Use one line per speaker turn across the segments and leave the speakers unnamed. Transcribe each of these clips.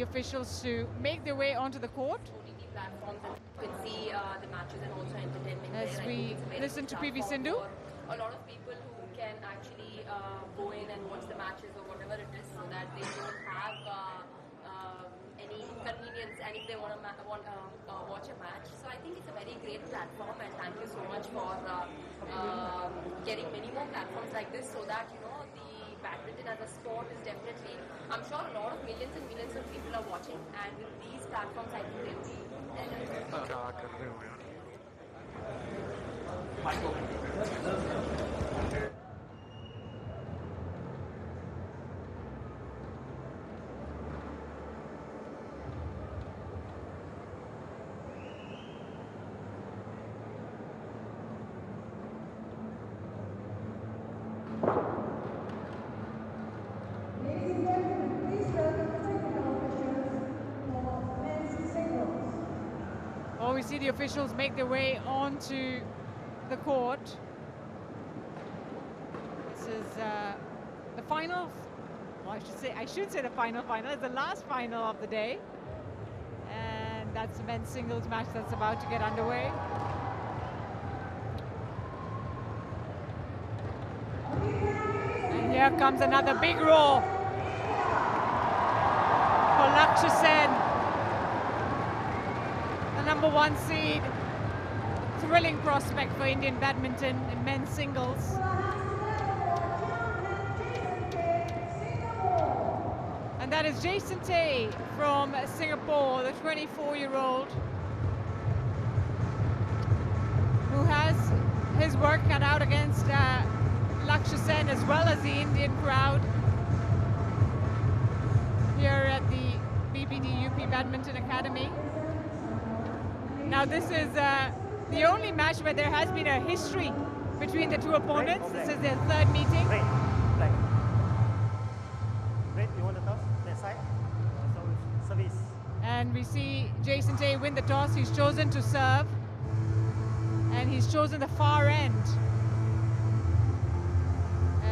the officials to make their way onto the court.
OTT platforms, and you can see the matches and also entertainment
As
there. I
we
think it's a very
listen
good
to PV
platform
Sindhu.
for a lot of people who can actually go in and watch the matches or whatever it is, so that they don't have any inconvenience, and if they want to watch a match. So I think it's a very great platform, and thank you so much for getting many more platforms like this, so that the badminton as a sport is definitely, I'm sure a lot of millions and millions of people are watching, and with these platforms I think they'll be
Well, we see the officials make their way onto the court. This is the final. Well, I should say the final. It's the last final of the day, and that's the men's singles match that's about to get underway. And here comes another big roar for Lakshya Sen, the #1 seed. Thrilling prospect for Indian badminton in men's singles. And that is Jason Tay from Singapore, the 24-year-old, who has his work cut out against Lakshya Sen, as well as the Indian crowd here at the BBD UP Badminton Academy. Now this is the only match where there has been a history between the two opponents. This is their third meeting.
Red, you want the toss? That side? So service.
And we see Jason Tay win the toss. He's chosen to serve, and he's chosen the far end.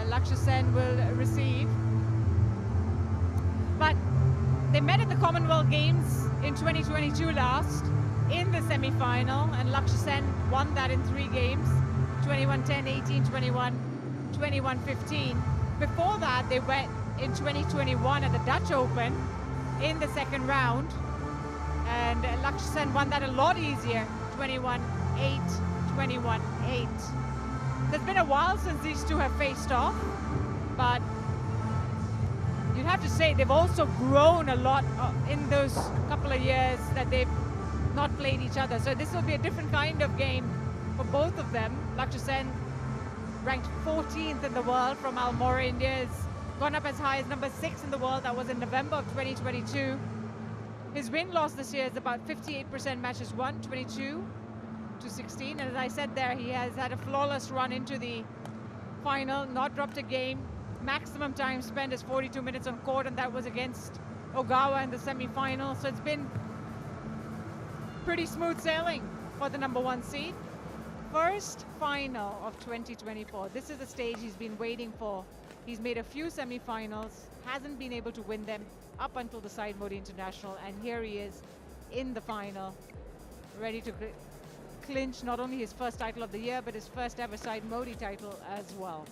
Lakshya Sen will receive. But they met at the Commonwealth Games in 2022 last in the semi-final, and Lakshya Sen won that in 3 games, 21-10, 18-21, 21-15. Before that, they went in 2021 at the Dutch Open in the second round, and Lakshya Sen won that a lot easier, 21-8, 21-8. It's been a while since these two have faced off, but you'd have to say they've also grown a lot in those couple of years that they've not played each other. So this will be a different kind of game for both of them. Lakshya Sen, ranked 14th in the world from Almora, India, has gone up as high as #6 in the world. That was in November of 2022. His win-loss this year is about 58% matches won, 22-16. And as I said there, he has had a flawless run into the final, not dropped a game. Maximum time spent is 42 minutes on court, and that was against Ogawa in the semi-final. So it's been pretty smooth sailing for the #1 seed. First final of 2024. This is the stage he's been waiting for. He's made a few semi-finals, hasn't been able to win them up until the Syed Modi International, and here he is in the final, ready to clinch not only his first title of the year, but his first ever Syed Modi title as well.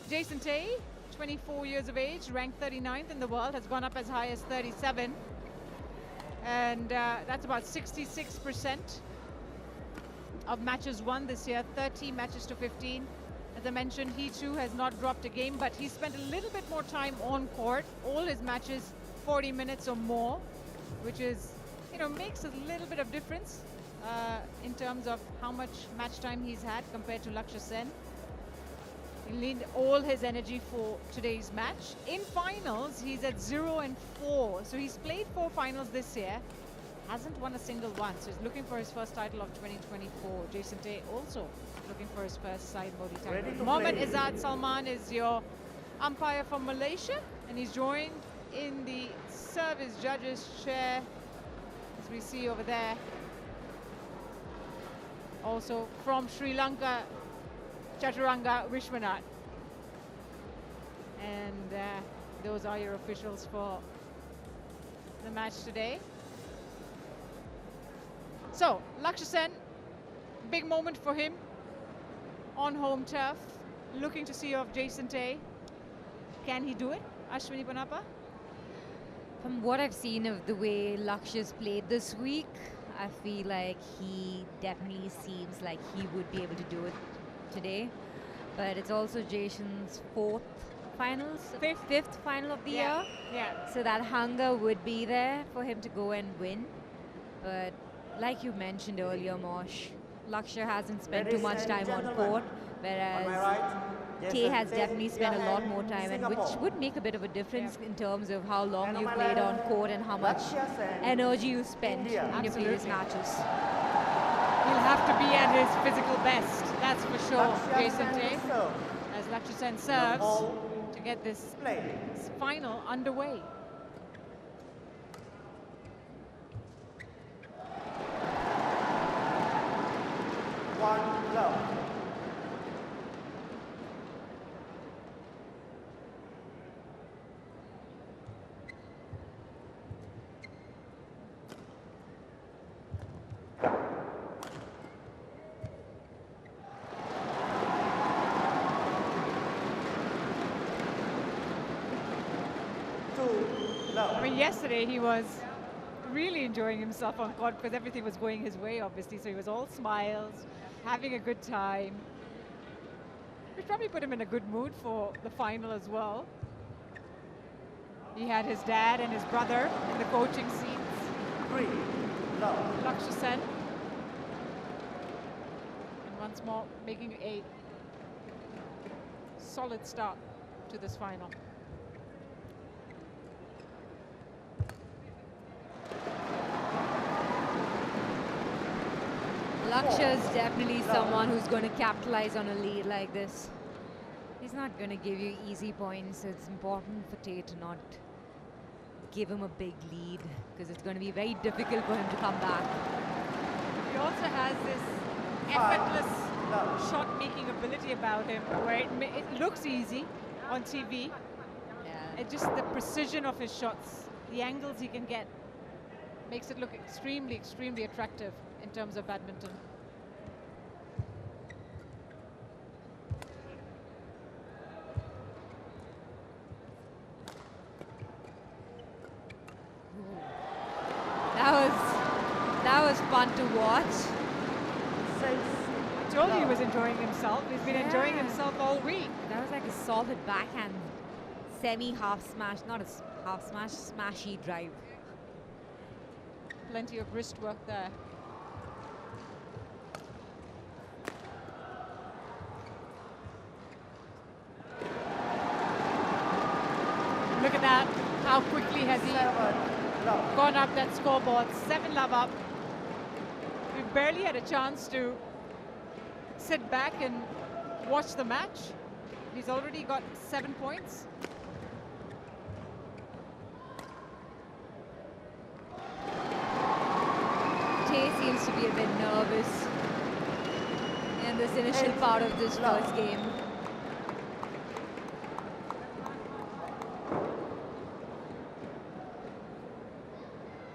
Jason Tay, 24 years of age, ranked 39th in the world, has gone up as high as 37. And that's about 66% of matches won this year, 30 matches to 15. As I mentioned, he too has not dropped a game, but he spent a little bit more time on court. All his matches, 40 minutes or more, which is, makes a little bit of difference in terms of how much match time he's had compared to Lakshya Sen. He leaned all his energy for today's match. In finals, he's at 0-4. So he's played 4 finals this year, hasn't won a single one. So he's looking for his first title of 2024. Jason Tay also looking for his first Syed Modi title. Mohammad Izzat Salman is your umpire from Malaysia, and he's joined in the service judges chair, as we see over there. Also from Sri Lanka, Chaturanga Vishwanath. And those are your officials for the match today. So, Lakshya Sen, big moment for him on home turf. Looking to see of Jason Tay. Can he do it, Ashwini Bonappa?
From what I've seen of the way Lakshya's played this week, I feel like he definitely seems like he would be able to do it today. But it's also Jason's fifth final of the year.
Yeah.
So that hunger would be there for him to go and win. But like you mentioned earlier, Mosh, Lakshya hasn't spent too much time on court, whereas Tay has definitely spent a lot more time, and which would make a bit of a difference in terms of how long you've played on court and how much energy you spent in your previous matches.
He'll have to be at his physical best, that's for sure, Jason Tay, as Lakshya Sen serves to get this final underway.
One love.
I mean, yesterday he was really enjoying himself on court because everything was going his way, obviously. So he was all smiles, having a good time. Which probably put him in a good mood for the final as well. He had his dad and his brother in the coaching seats.
3 love.
Lakshya Sen. And once more, making a solid start to this final.
Lakshya is definitely someone who's going to capitalize on a lead like this. He's not going to give you easy points, so it's important for Tay to not give him a big lead, because it's going to be very difficult for him to come back.
He also has this effortless shot-making ability about him, where it looks easy on TV.
Yeah.
It's just the precision of his shots, the angles he can get, makes it look extremely, extremely attractive in terms of badminton.
That was fun to watch.
6
I told you he was enjoying himself. He's been enjoying himself all week.
That was like a solid backhand, semi-half smash, not a half smash, smashy drive.
Plenty of wrist work there. Look at that. How quickly has he
7 love.
gone up that scoreboard? 7 love up. We barely had a chance to sit back and watch the match. He's already got 7 points.
Tay seems to be a bit nervous in this initial part of this first game.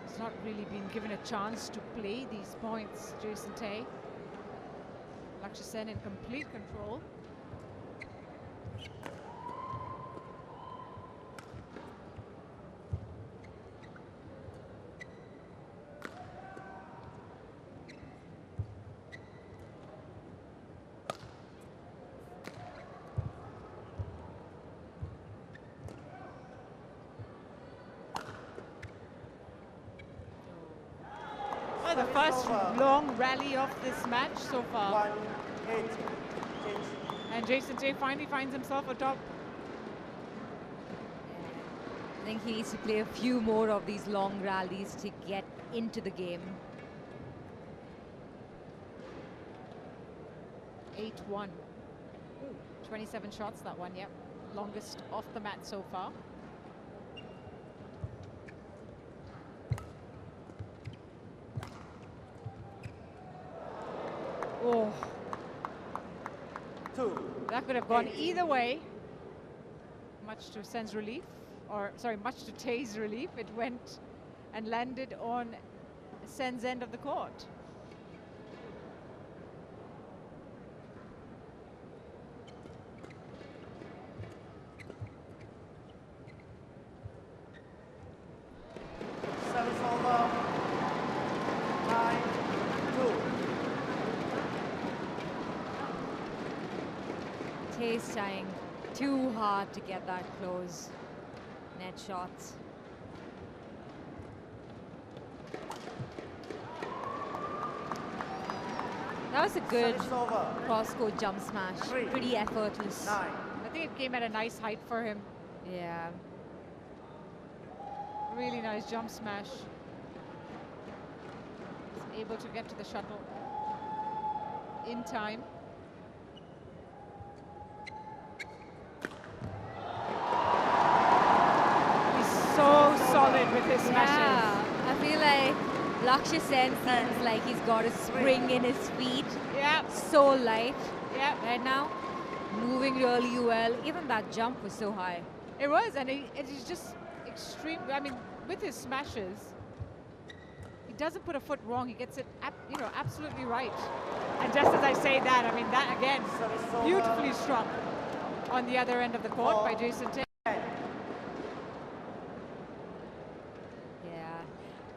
He's not really been given a chance to play these points, Jason Tay. Lakshya Sen in complete control. The first long rally of this match so far.
1-8. Change.
And Jason Tay finally finds himself atop.
I think he needs to play a few more of these long rallies to get into the game.
8-1. 27 shots, that one, yep. Longest off the mat so far. Oh,
2.
that could have gone either way. Much to Sen's relief, or sorry, much to Tay's relief. It went and landed on Sen's end of the court.
Service over. 9-2.
Tae's trying too hard to get that close. Net shots. That was a good
Service over.
cross-court jump smash.
3,
Pretty effortless.
9.
I think it came at a nice height for him.
Yeah.
Really nice jump smash. He's able to get to the shuttle in time. He's so solid with his smashes.
Yeah. I feel like Lakshya Sen seems like he's got a spring in his feet.
Yeah,
So light
yeah.
right now. Moving really well. Even that jump was so high.
It was, and it is just extreme. I mean, with his smashes, he doesn't put a foot wrong. He gets it, absolutely right. And just as I say that, I mean, that again, beautifully struck on the other end of the court by Jason Tae.
Yeah.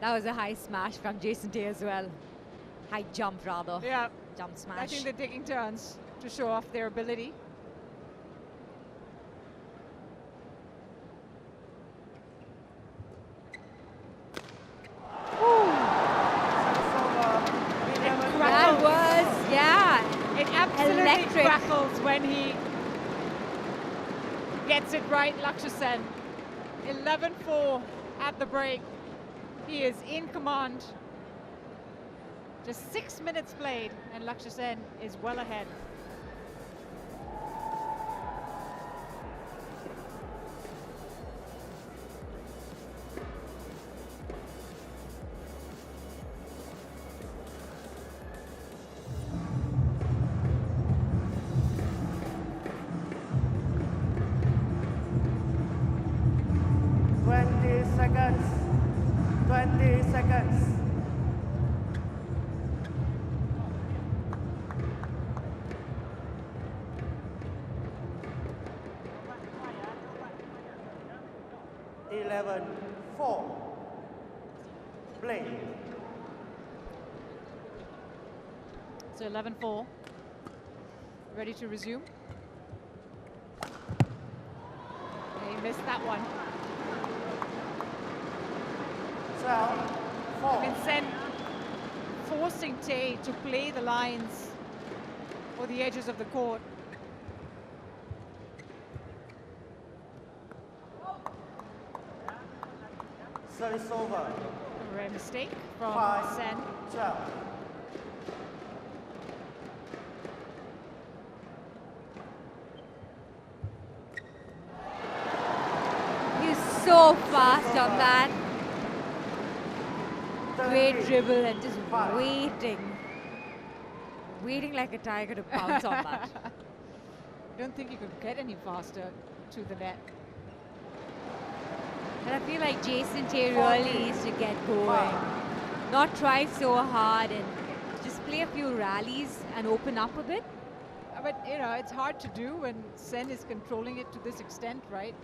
That was a high smash from Jason Tae as well. High jump rather.
Yeah,
Jump smash.
I think they're taking turns to show off their ability.
That was, yeah.
It absolutely
Electric.
crackles when he gets it right, Lakshya Sen. 11-4 at the break. He is in command. Just 6 minutes played, and Lakshya Sen is well ahead.
Seconds. 20 seconds. Four. Play.
So 11-4. Ready to resume. He missed that one.
12-4.
I mean, Sen forcing Tae to play the lines or the edges of the court.
Service over.
A rare mistake from
5,
Sen.
12.
He's so fast on that.
30.
Great dribble and just
5.
waiting like a tiger to pounce on that.
I don't think you could get any faster to the net.
But I feel like Jason Tae really needs to get going. Not try so hard and just play a few rallies and open up a bit.
But, you know, it's hard to do when Sen is controlling it to this extent, right?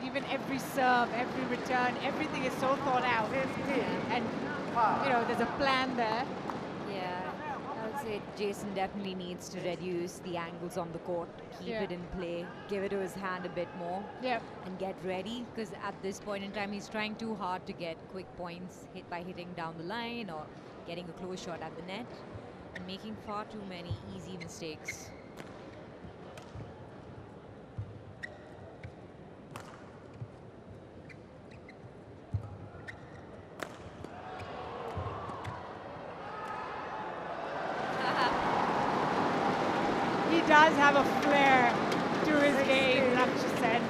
Even every serve, every return, everything is so thought out.
15.
And, you know, there's a plan there.
Yeah, I would say Jason definitely needs to reduce the angles on the court, keep
Yeah.
it in play, give it to his hand a bit more,
Yeah.
and get ready. Because at this point in time, he's trying too hard to get quick points hit by hitting down the line or getting a close shot at the net, and making far too many easy mistakes.
He does have a flair to his game, Lakshya Sen.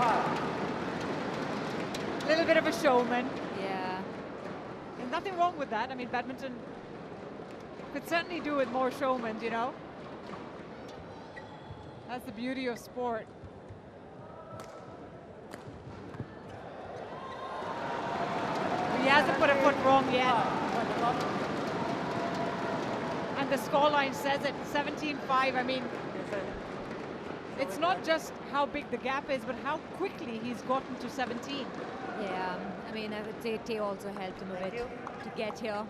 A little bit of a showman.
Yeah.
There's nothing wrong with that. I mean, badminton could certainly do with more showmen, you know? That's the beauty of sport. He hasn't put a foot wrong yet. And the scoreline says it, 17-5. I mean, it's not just how big the gap is, but how quickly he's gotten to 17.
Yeah, I mean, I would say Tay also helped him a bit to get here.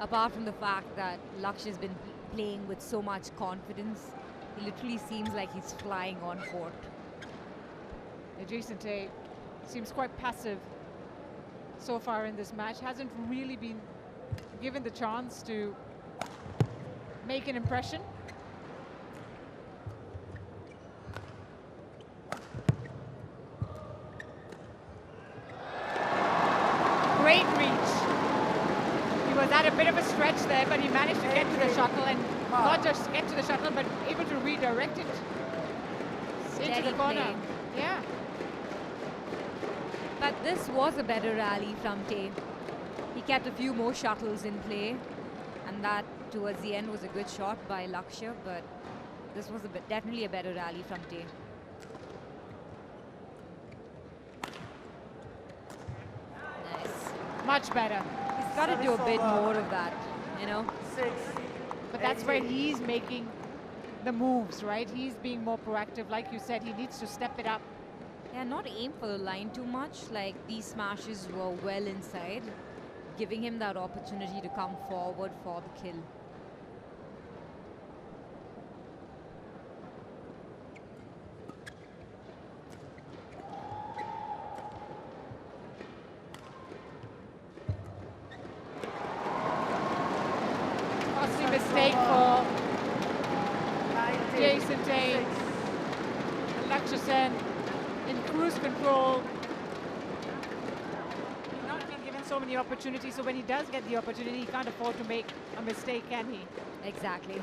Apart from the fact that Lakshya's been playing with so much confidence, he literally seems like he's flying on court.
Jason Tay seems quite passive so far in this match. Hasn't really been given the chance to make an impression. Great reach. He was at a bit of a stretch there, but he managed to get to the shuttle, and not just get to the shuttle, but able to redirect it into the corner.
Play.
Yeah.
But this was a better rally from Tay. He kept a few more shuttles in play, and that towards the end was a good shot by Lakshya, but this was definitely a better rally from Tay. Nice.
Much better.
He's got to do a bit more of that, you know.
But that's where he's making the moves, right? He's being more proactive. Like you said, he needs to step it up.
Yeah, not aim for the line too much. Like, these smashes were well inside, giving him that opportunity to come forward for the kill.
Costly mistake for Jason Tay. Lakshya Sen in cruise control. He's not been given so many opportunities, so when he does get the opportunity, he can't afford to make a mistake, can he?
Exactly.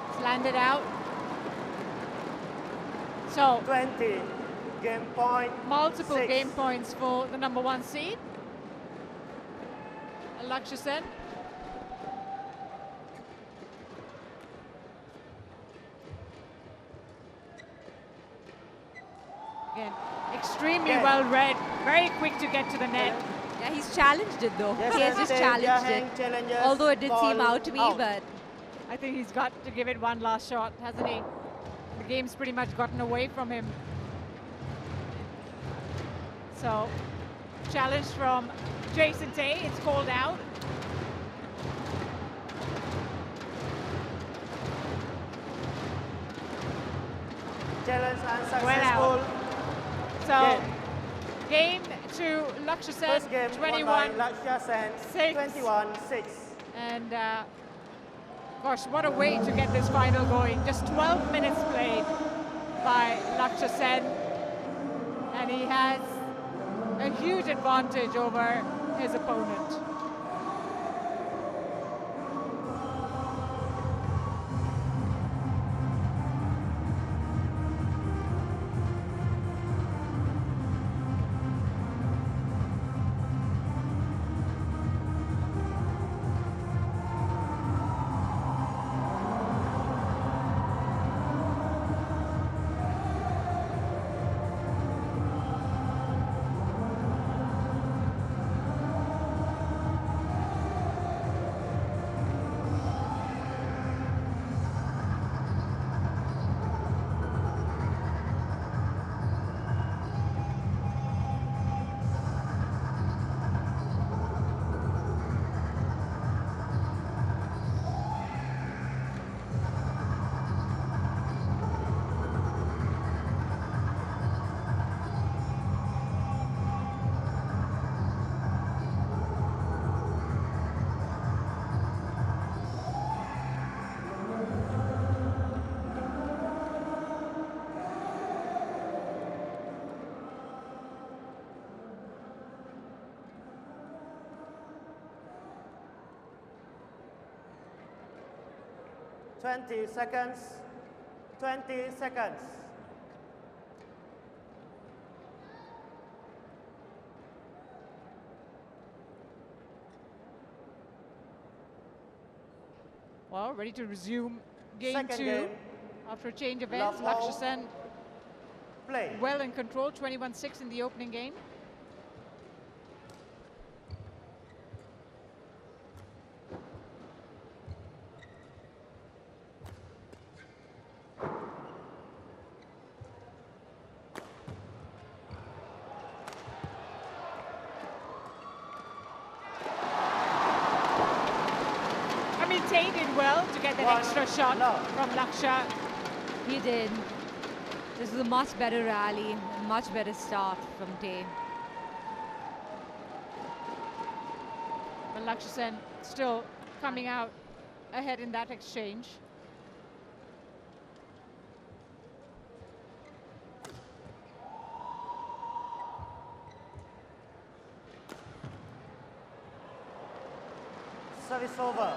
It's landed out. So
20, game point.
multiple
6.
game points for the number 1 seed, Lakshya Sen. Again, extremely well read, very quick to get to the net.
Yeah, he's challenged it though.
Yes,
He has just
Jia
challenged
Heng
it.
challenges
Although it did seem
ball
out to me,
out.
but
I think he's got to give it one last shot, hasn't he? The game's pretty much gotten away from him. So, challenge from Jason Tay, it's called out.
Challenge unsuccessful.
Well out. So, game to Lakshya Sen,
First game
21.
Lakshya Sen,
6.
21-6.
And gosh, what a way to get this final going. Just 12 minutes played by Lakshya Sen. And he has a huge advantage over his opponent.
Twenty seconds. 20 seconds.
Well, ready to resume game
Second
2
game.
after a change of ends.
Love all.
Lakshya Sen
Play.
well in control, 21-6 in the opening game. Tay did well to get that extra shot from Lakshya.
He did. This was a much better rally, a much better start from Tay.
But Lakshya Sen still coming out ahead in that exchange.
Service over.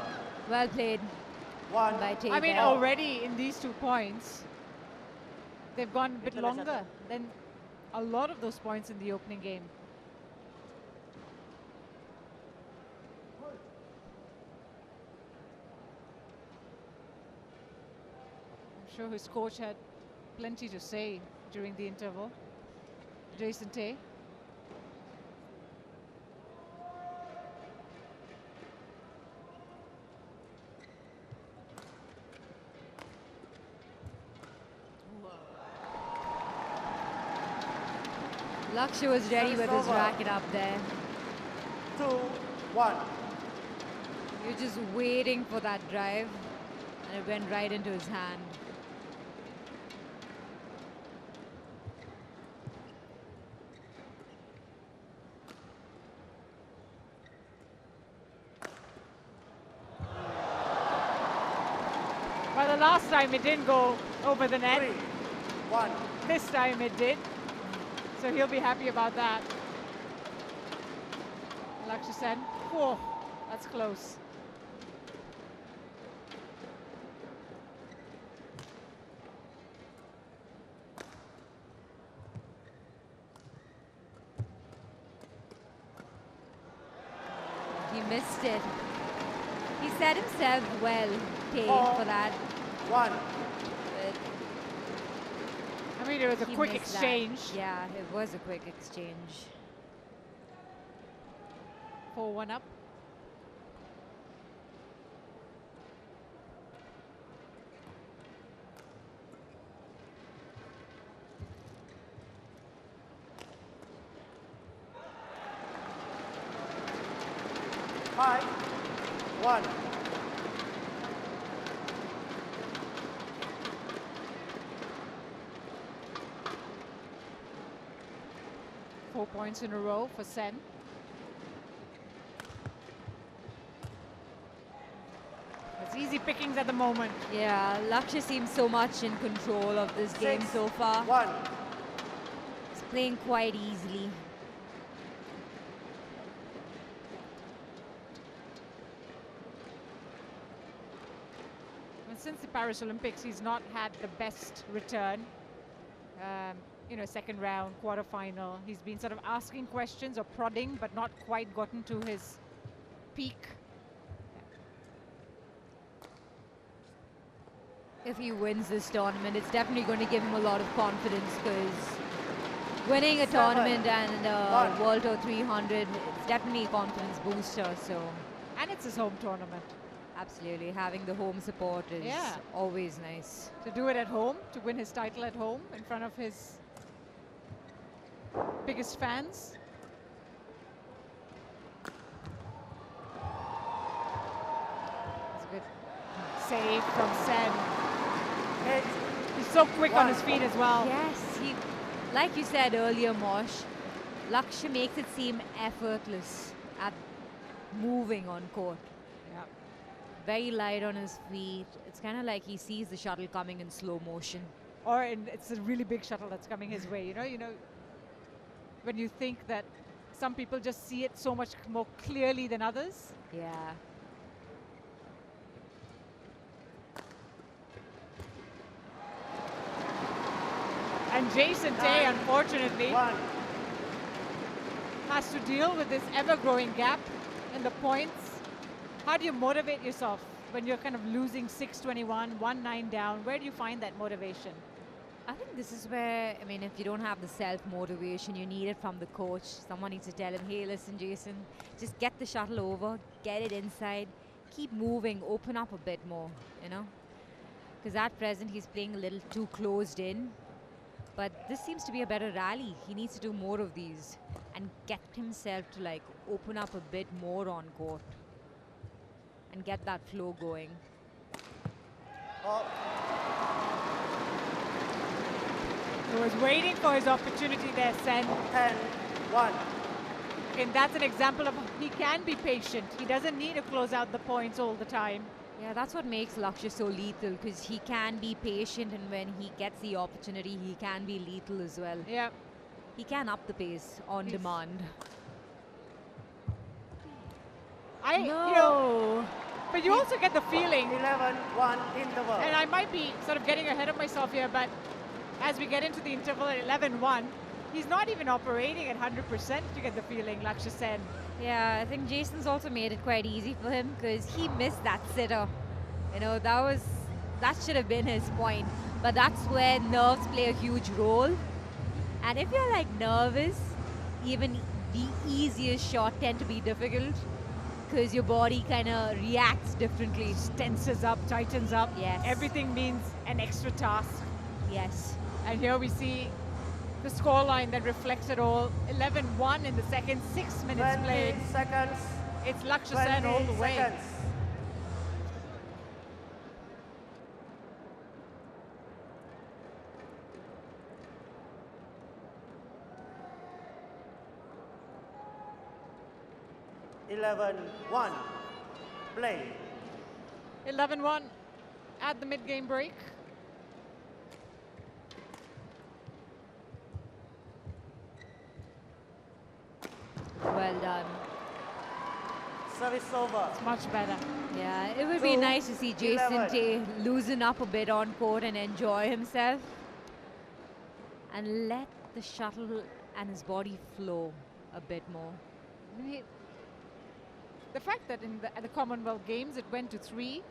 Well played by Tay.
I mean,
there.
already in these 2 points, they've gone a bit longer than a lot of those points in the opening game. I'm sure his coach had plenty to say during the interval. Jason Tay.
Lakshya was ready with his racket up there.
2-1.
He was just waiting for that drive, and it went right into his hand.
Well, the last time it didn't go over the net.
3-1.
This time it did. So he'll be happy about that. Lakshya Sen. Oh, that's close.
He missed it. He set himself well, Tay, for that.
1.
But
I mean, it was a
he
quick
missed that.
exchange.
Yeah, it was a quick exchange.
4-1 up.
High. 1.
Four points in a row for Sen. It's easy pickings at the moment.
Yeah, Lakshya seems so much in control of this game so far.
1.
He's playing quite easily.
And since the Paris Olympics, he's not had the best return. You know, second round, quarterfinal. He's been sort of asking questions or prodding, but not quite gotten to his peak.
If he wins this tournament, it's definitely going to give him a lot of confidence, because winning a tournament and World Tour 300, it's definitely a confidence booster. So,
And it's his home tournament.
absolutely, having the home support is always nice.
To do it at home, to win his title at home in front of his biggest fans. It's a good save from Sen. He's so quick on his feet as well.
Yes, like you said earlier, Mosh, Lakshya makes it seem effortless at moving on court.
Yeah.
Very light on his feet. It's kind of like he sees the shuttle coming in slow motion.
Or it's a really big shuttle that's coming his way. You know, when you think that some people just see it so much more clearly than others.
Yeah.
And Jason Tay, unfortunately, has to deal with this ever-growing gap in the points. How do you motivate yourself when you're kind of losing 6-21, 1-9 down? Where do you find that motivation?
I think this is where, I mean, if you don't have the self-motivation, you need it from the coach. Someone needs to tell him, hey, listen, Jason, just get the shuttle over, get it inside, keep moving, open up a bit more, you know? Because at present, he's playing a little too closed in. But this seems to be a better rally. He needs to do more of these and get himself to like open up a bit more on court and get that flow going.
He was waiting for his opportunity there, Sen.
10-1.
And that's an example of he can be patient. He doesn't need to close out the points all the time.
Yeah, that's what makes Lakshya so lethal, because he can be patient, and when he gets the opportunity, he can be lethal as well.
Yeah.
He can up the pace on demand.
But you also get the feeling,
11-1 interval.
and I might be sort of getting ahead of myself here, but as we get into the interval at 11-1, he's not even operating at 100%, you get the feeling, Lakshya Sen.
Yeah, I think Jason's also made it quite easy for him, because he missed that sitter. You know, that should have been his point. But that's where nerves play a huge role. And if you're like nervous, even the easiest shot tend to be difficult, because your body kind of reacts differently.
Tenses up, tightens up.
Yes.
Everything means an extra task.
Yes.
And here we see the scoreline that reflects it all. 11-1 in the second, 6 minutes
20
played.
seconds.
It's Lakshya Sen all the way.
Seconds. (11-1). Play.
11-1 at the mid-game break.
Well done.
Service over.
It's much better.
Yeah, it would be
2,
nice to see Jason
11.
Tay loosen up a bit on court and enjoy himself. And let the shuttle and his body flow a bit more.
I mean, the fact that at the Commonwealth Games it went to 3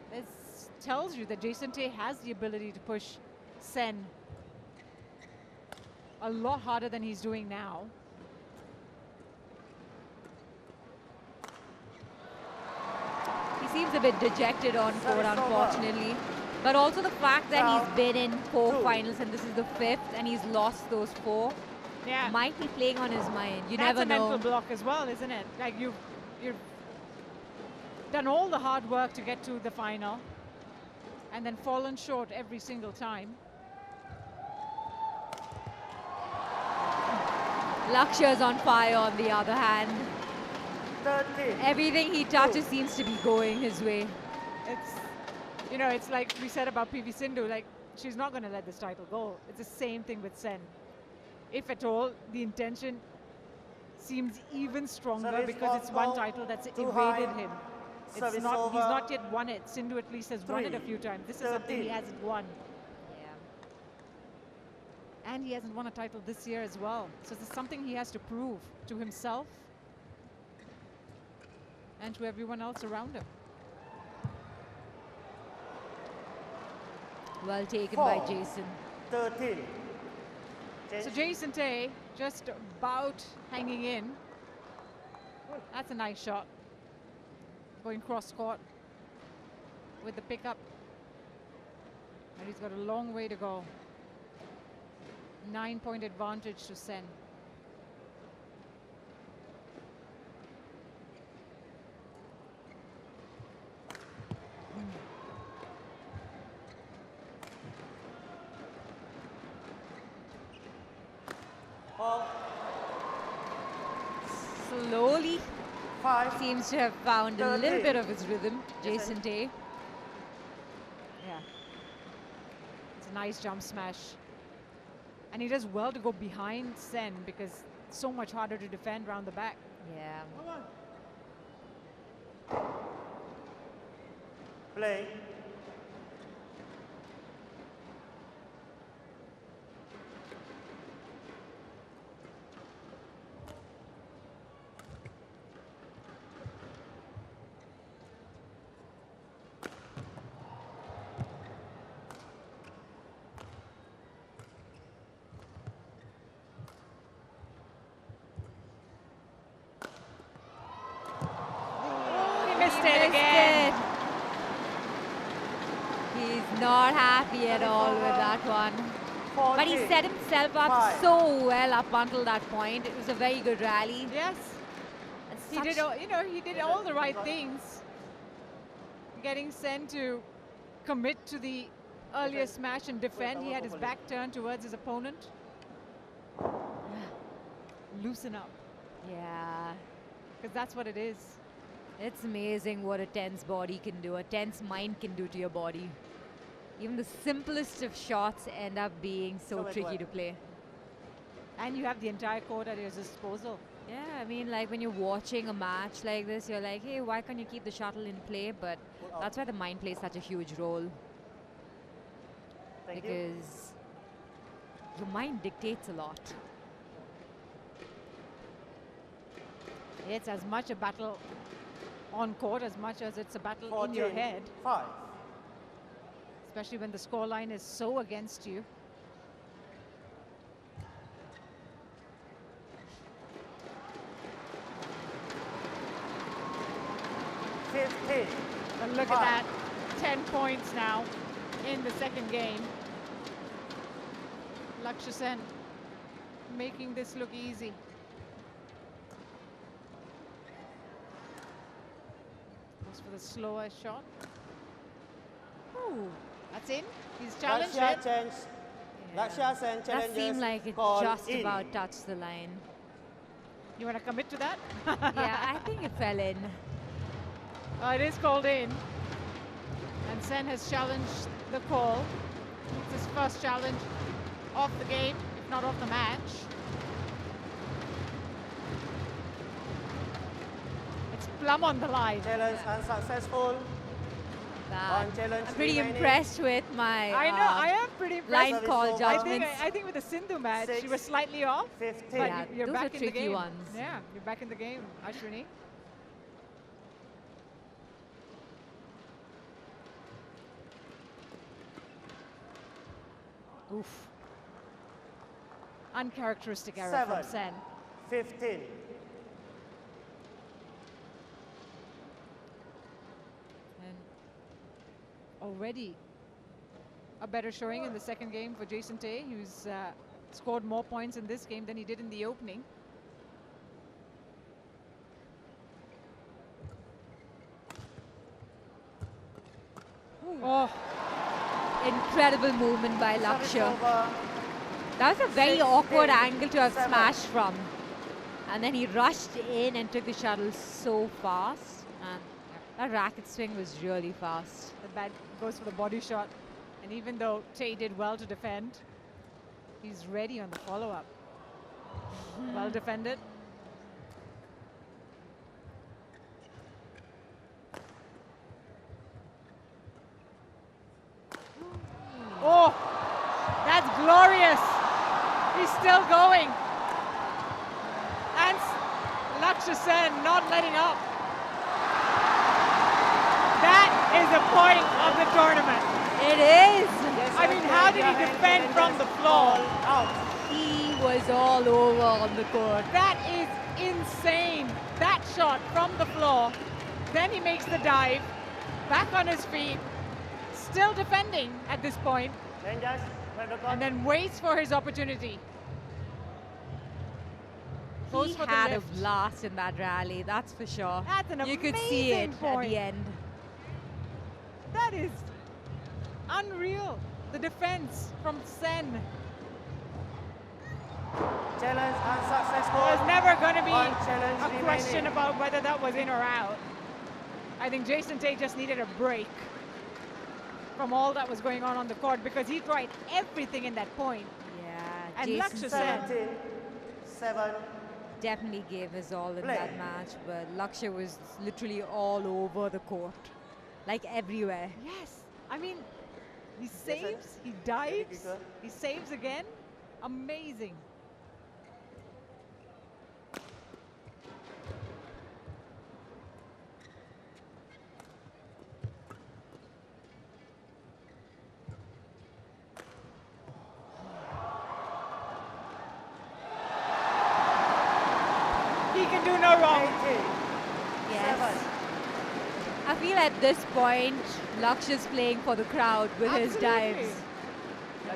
tells you that Jason Tay has the ability to push Sen a lot harder than he's doing now.
He seems a bit dejected on court,
Service over.
unfortunately. But also the fact that
Down.
he's been in 4
2.
finals and this is the 5th and he's lost those 4
Yeah.
might be playing on his mind. You
That's
never
a
know.
mental block as well, isn't it? Like you've done all the hard work to get to the final and then fallen short every single time.
Lakshya's on fire on the other hand.
13.
Everything he touches seems to be going his way.
It's, you know, it's like we said about PV Sindhu, like she's not going to let this title go. It's the same thing with Sen. If at all, the intention seems even stronger
Service
because it's one
ball,
title that's
too
evaded
high.
him.
Service
It's not,
over.
he's not yet won it. Sindhu at least has won it a
3,
few times. This is something he
13.
hasn't won.
Yeah.
And he hasn't won a title this year as well. So this is something he has to prove to himself and to everyone else around him.
Well taken
4,
by Jason.
13.
So Jason Tay just about hanging in. That's a nice shot. Going cross court with the pickup. And he's got a long way to go. 9-point advantage to Sen.
Ball.
Slowly
5.
seems to have found a little
13.
bit of his rhythm,
Yes,
Jason Tay.
Yeah. It's a nice jump smash. And he does well to go behind Sen because it's so much harder to defend round the back.
Yeah.
Play.
it again.
He's not happy at all with that one. But he set himself up so well up until that point. It was a very good rally.
Yes. He did, he did all the right things. Getting Sen to commit to the earlier smash and defend. He had his back turned towards his opponent. Loosen up.
Yeah.
Because that's what it is.
It's amazing what a tense body can do, a tense mind can do to your body. Even the simplest of shots end up being so tricky to play.
And you have the entire court at your disposal.
Yeah, I mean, like when you're watching a match like this, you're like, hey, why can't you keep the shuttle in play? But that's why the mind plays such a huge role. Because your mind dictates a lot.
It's as much a battle on court as much as it's a battle in your head.
5.
Especially when the scoreline is so against you. But look at that, 10 points now in the second game. Lakshya Sen making this look easy. Goes for the slower shot. Ooh, that's in. He's challenged it.
Lakshya Sen challenges.
That seemed like it just about touched the line.
You want to commit to that?
Yeah, I think it fell in.
It is called in. And Sen has challenged the call. It's his first challenge of the game, if not of the match. It's plumb on the line.
Challenge unsuccessful.
I'm pretty impressed with my
I am pretty impressed.
line call judgments.
I think with the Sindhu match, she was slightly off.
15.
But
Yeah,
you're
those
back
were
in the
tricky
game.
ones.
Yeah, you're back in the game, Ashwini. Oof. Uncharacteristic error from Sen.
15.
And already a better showing in the second game for Jason Tay, who's scored more points in this game than he did in the opening. Oh,
incredible movement by Lakshya. That was a very awkward angle to have smashed from. And then he rushed in and took the shuttle so fast. And that racket swing was really fast.
the bat goes for the body shot. And even though Tay did well to defend, he's ready on the follow-up. Well defended. Oh, that's glorious. He's still going. And Lakshya Sen not letting up. That is the point of the tournament.
It is.
I mean, how did he defend from the floor?
He was all over on the court.
That is insane. That shot from the floor. Then he makes the dive, back on his feet, still defending at this point, and then waits for his opportunity. Goes
He
for the
had a
lift.
blast in that rally, that's for sure.
That's an
You could see it
amazing point.
at the end.
That is unreal. The defense from Sen.
Challenge unsuccessful.
There's never going to be
One challenge
a question
remaining.
about whether that was in or out. I think Jason Tay just needed a break from all that was going on the court because he tried everything in that point.
Yeah,
And
Jason
Lakshya Sen
17. 7.
definitely gave his all in
Play.
that match, but Lakshya was literally all over the court, like everywhere.
Yes, I mean, he saves, he dives, he saves again. Amazing. He can do no wrong.
18.
Yes.
7.
I feel at this point, Lakshya's playing for the crowd with his dives.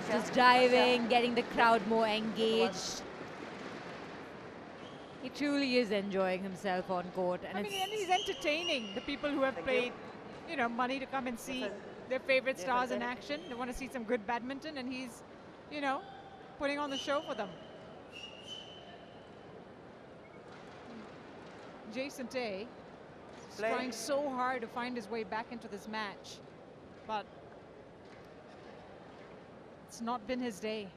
Just diving, getting the crowd more engaged. He truly is enjoying himself on court. And
I mean, and he's entertaining the people who have paid, you know, money to come and see their favorite stars in action. They want to see some good badminton, and he's, you know, putting on the show for them. Jason Tay is trying so hard to find his way back into this match, but it's not been his day.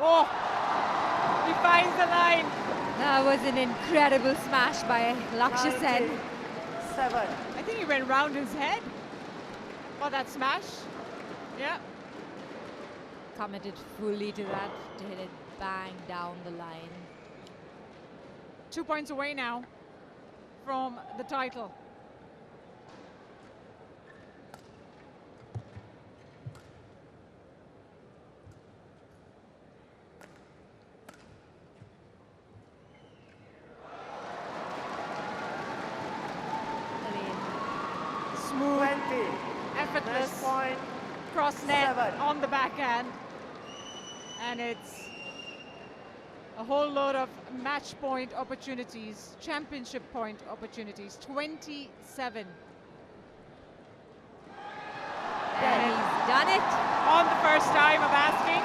Oh, he finds the line.
That was an incredible smash by Lakshya Sen.
7.
I think he went round his head for that smash. Yeah.
Committed fully to that, to hit it bang down the line.
2 points away now from the title. Smooth,
20.
effortless
Point.
cross net
7.
on the backhand. And it's a whole load of match point opportunities, championship point opportunities, 27.
And he's done it.
On the first time of asking,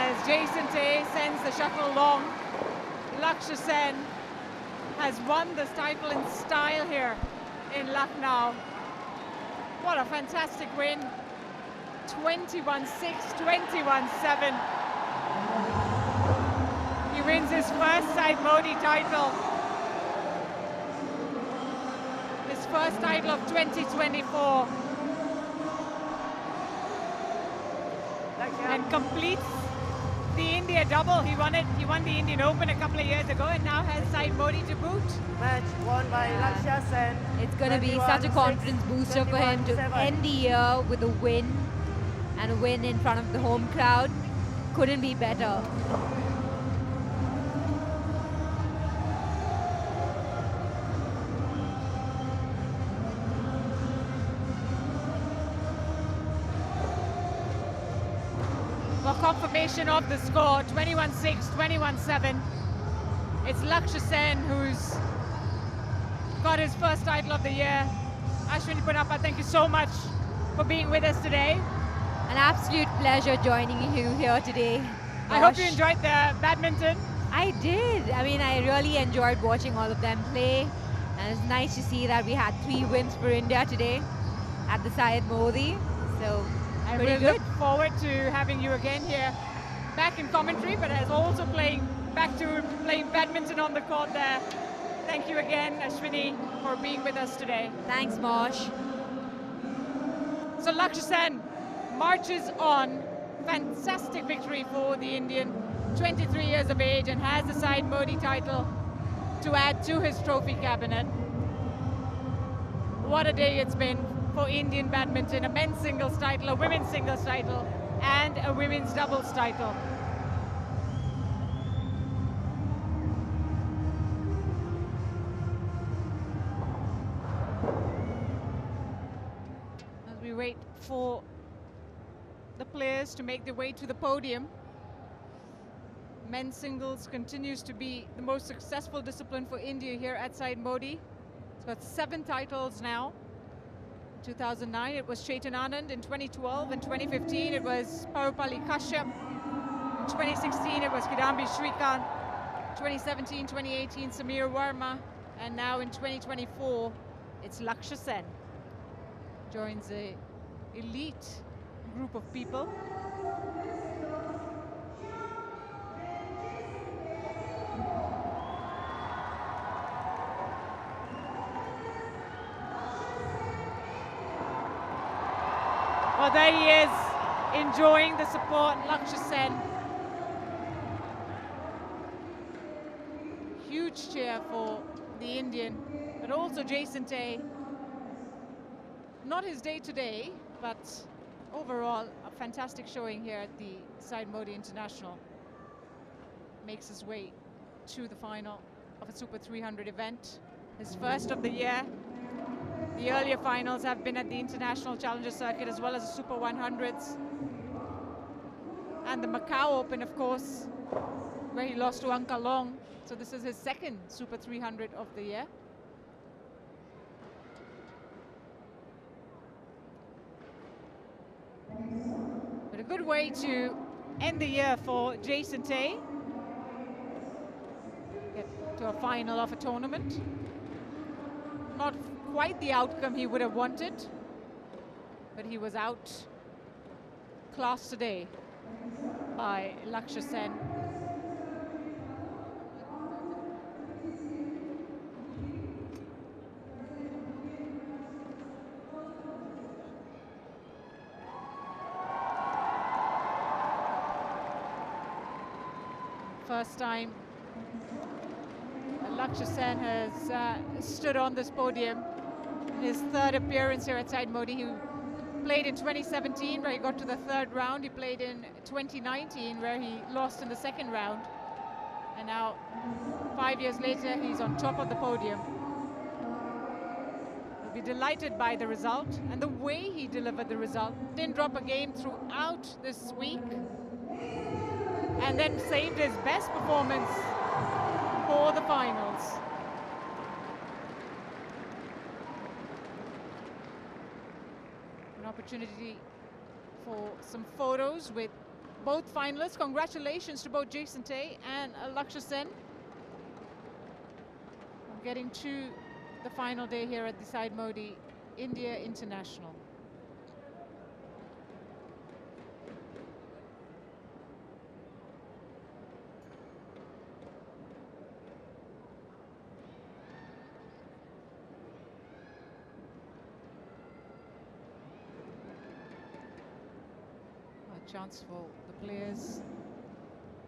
as Jason Tay sends the shuttle long, Lakshya Sen has won this title in style here in Lucknow. What a fantastic win. 21-6, 21-7. He wins his first Syed Modi title. His first title of 2024. And completes the India double. He won the Indian Open a couple of years ago and now has Syed Modi to boot.
Match won by Lakshya Sen.
It's going to be such a confidence booster for him to
21-7.
end the year with a win, and a win in front of the home crowd. Couldn't be better.
For confirmation of the score, 21-6, 21-7. It's Lakshya Sen who's got his first title of the year. Ashwini Punappa, thank you so much for being with us today.
An absolute pleasure joining you here today.
I hope you
Mosh.
enjoyed the badminton.
I did. I mean, I really enjoyed watching all of them play. And it's nice to see that we had 3 wins for India today at the Syed Modi. So,
I
pretty
will
good.
look forward to having you again here, back in commentary, but as also back to playing badminton on the court there. Thank you again, Ashwini, for being with us today.
Thanks, Mosh.
So Lakshya Sen marches on. Fantastic victory for the Indian, 23 years of age, and has the Syed Modi title to add to his trophy cabinet. What a day it's been for Indian badminton, a men's singles title, a women's singles title, and a women's doubles title. As we wait for the players to make their way to the podium, men's singles continues to be the most successful discipline for India here at Syed Modi. It's got 7 titles now. In 2009 it was Chetan Anand, in 2012 and 2015 it was Parupalli Kashyap, in 2016 it was Kidambi Shrikant, 2017, 2018 Samir Verma, and now in 2024 it's Lakshya Sen. Joins the elite group of people. Well, there he is, enjoying the support, Lakshya Sen. Huge cheer for the Indian. but also Jason Tay. Not his day today, but overall a fantastic showing here at the Syed Modi International. Makes his way to the final of a Super 300 event, his first of the year. The earlier finals have been at the International Challenger Circuit as well as the Super 100s. And the Macau Open, of course, where he lost to Anka Long. So this is his second Super 300 of the year. But a good way to end the year for Jason Tay. Get to a final of a tournament. Not quite the outcome he would have wanted, but he was outclassed today by Lakshya Sen. First time Lakshya Sen has stood on this podium. His third appearance here at Syed Modi. He played in 2017 where he got to the third round. He played in 2019 where he lost in the second round. And now, 5 years later, he's on top of the podium. He'll be delighted by the result and the way he delivered the result. Didn't drop a game throughout this week. And then saved his best performance for the finals. An opportunity for some photos with both finalists. Congratulations to both Jason Tay and Lakshya Sen. Getting to the final day here at the Syed Modi India International. Chance for the players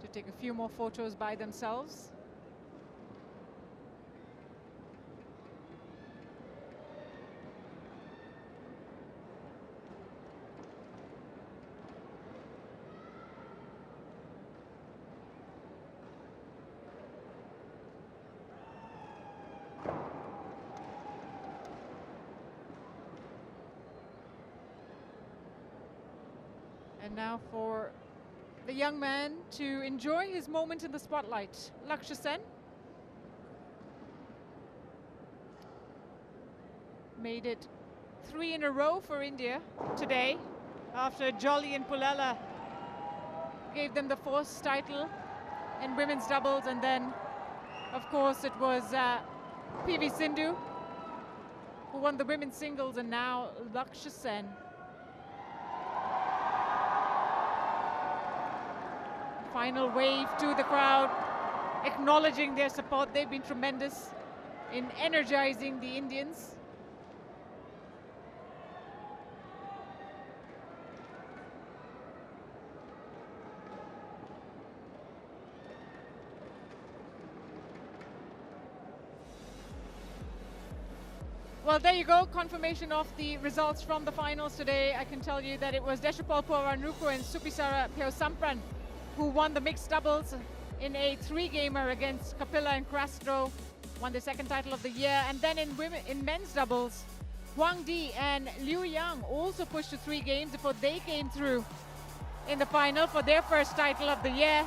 to take a few more photos by themselves. And now for the young man to enjoy his moment in the spotlight. Lakshya Sen made it 3 in a row for India today after Jolly and Pullela gave them the fourth title in women's doubles, and then of course it was PV Sindhu who won the women's singles, and now Lakshya Sen. Final wave to the crowd, acknowledging their support. They've been tremendous in energizing the Indians. Well, there you go, confirmation of the results from the finals today. I can tell you that it was Deshapal Puavaranukroh and Supisara Peosampran who won the mixed doubles in a 3-gamer against Kapila and Castro, won the second title of the year. And then in men's doubles, Huang Di and Liu Yang also pushed to 3 games before they came through in the final for their first title of the year.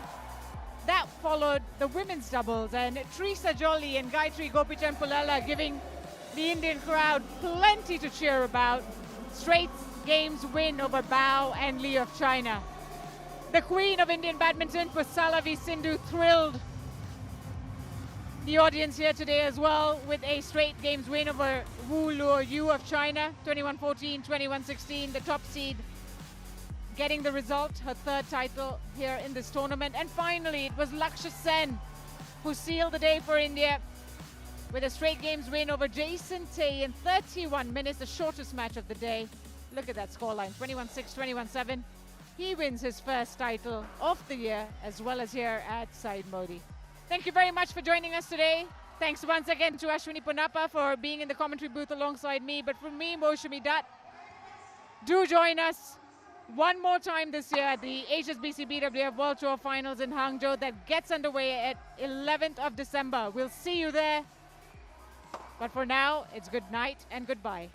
That followed the women's doubles, and Teresa Jolly and Gayatri Gopichan Pullela giving the Indian crowd plenty to cheer about. Straight games win over Bao and Li of China. The queen of Indian badminton, Pusalavi Sindhu, thrilled the audience here today as well with a straight games win over Wu Luo Yu of China, 21-14, 21-16, the top seed, getting the result, her third title here in this tournament. And finally, it was Lakshya Sen who sealed the day for India with a straight games win over Jason Tay in 31 minutes, the shortest match of the day. Look at that scoreline, 21-6, 21-7. He wins his first title of the year as well as here at Syed Modi. Thank you very much for joining us today. Thanks once again to Ashwini Ponnappa for being in the commentary booth alongside me. But from me, Moushami Dutt, do join us one more time this year at the HSBC BWF World Tour Finals in Hangzhou that gets underway at 11th of December. We'll see you there. But for now, it's good night and goodbye.